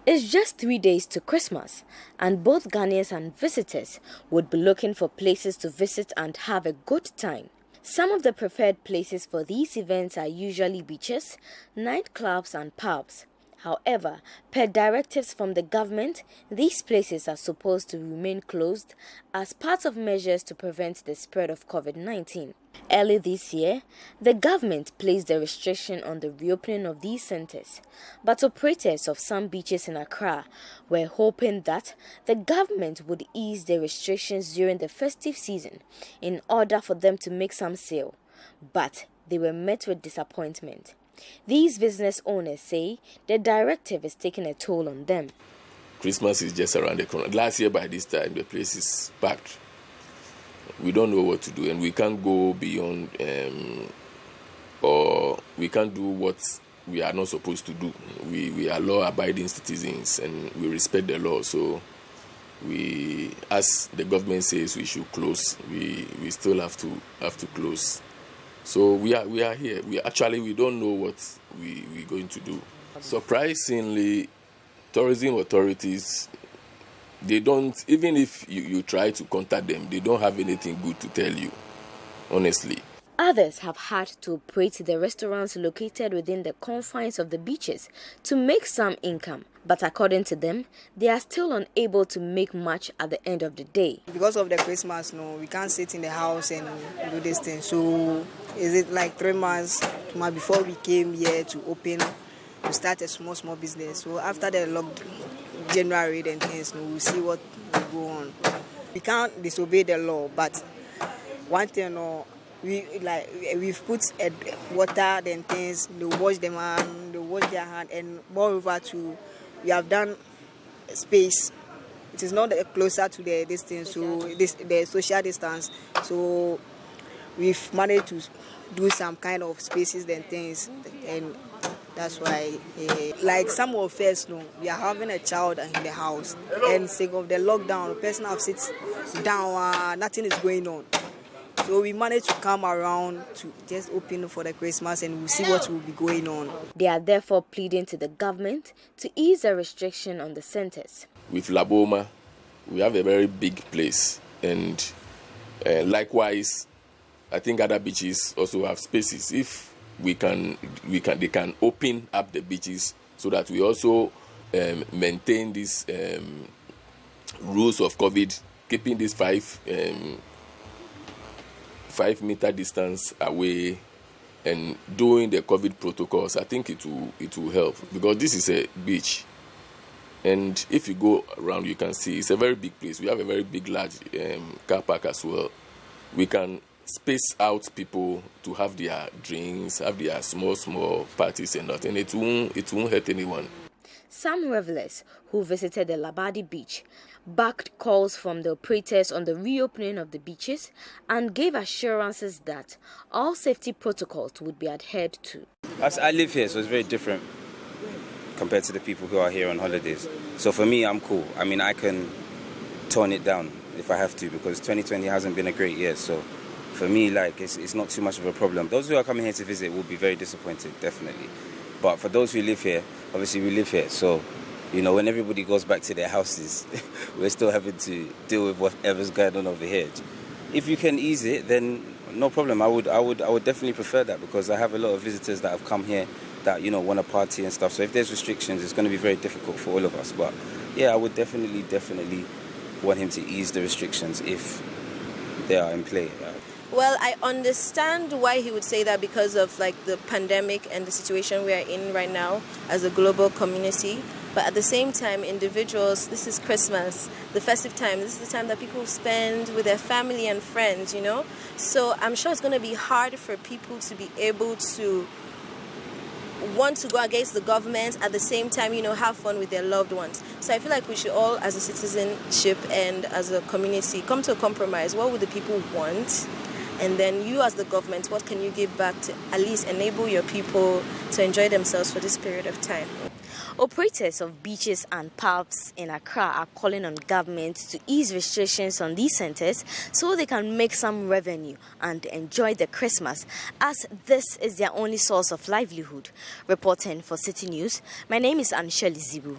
It's just 3 days to Christmas, and both Ghanaians and visitors would be looking for places to visit and have a good time. Some of the preferred places for these events are usually beaches, nightclubs, and pubs. However, per directives from the government, these places are supposed to remain closed as part of measures to prevent the spread of COVID-19. Early this year, the government placed a restriction on the reopening of these centers, but operators of some beaches in Accra were hoping that the government would ease the restrictions during the festive season in order for them to make some sale, but they were met with disappointment. These business owners say the directive is taking a toll on them. Christmas is just around the corner. Last year by this time, the place is packed. We don't know what to do, and we can't go beyond, or we can't do what we are not supposed to do. We are law-abiding citizens, and we respect the law. So, as the government says, we should close. We still have to close. So we are here. We don't know what we're going to do. Surprisingly, tourism authorities, they don't, even if you try to contact them, they don't have anything good to tell you, honestly. Others have had to operate the restaurants located within the confines of the beaches to make some income. But according to them, they are still unable to make much at the end of the day. Because of the Christmas, we can't sit in the house and do this thing. So is it like 3 months before we came here to open, to start a small business. So after the lockdown, January, then things, we'll see what will go on. We can't disobey the law, but one thing, we've put water, then things, they wash them hand, they wash their hand, and moreover we have done space. It is not closer to the distance, so the social distance. So we've managed to do some kind of spaces and things, and that's why, like some of us, we are having a child in the house, and sake of the lockdown, the person have sits down, nothing is going on. So we managed to come around to just open for the Christmas, and we'll see what will be going on. They are therefore pleading to the government to ease the restriction on the centers. With Laboma, we have a very big place, and likewise, I think other beaches also have spaces. If they can open up the beaches so that we also maintain these rules of COVID, keeping this 5-meter distance away and doing the COVID protocols, I think it will help, because this is a beach, and if you go around, you can see it's a very big place. We have a very big, large car park as well. We can space out people to have their drinks, have their small parties and that, and it won't hurt anyone. Some revelers who visited the Labadi beach backed calls from the operators on the reopening of the beaches and gave assurances that all safety protocols would be adhered to. As I live here, so it's very different compared to the people who are here on holidays. So for me, I'm cool. I mean, I can tone it down if I have to, because 2020 hasn't been a great year. So for me, it's not too much of a problem. Those who are coming here to visit will be very disappointed, definitely. But for those who live here, obviously we live here. So, when everybody goes back to their houses, we're still having to deal with whatever's going on over here. If you can ease it, then no problem. I would definitely prefer that, because I have a lot of visitors that have come here that, want to party and stuff. So if there's restrictions, it's going to be very difficult for all of us. But yeah, I would definitely want him to ease the restrictions if they are in play. Well, I understand why he would say that, because of the pandemic and the situation we are in right now as a global community. But at the same time, individuals, this is Christmas, the festive time. This is the time that people spend with their family and friends, So I'm sure it's going to be hard for people to be able to want to go against the government, at the same time, have fun with their loved ones. So I feel like we should all, as a citizenship and as a community, come to a compromise. What would the people want? And then you, as the government, what can you give back to at least enable your people to enjoy themselves for this period of time? Operators of beaches and pubs in Accra are calling on government to ease restrictions on these centers so they can make some revenue and enjoy the Christmas, as this is their only source of livelihood. Reporting for Citi News, my name is Ansheli Zibu.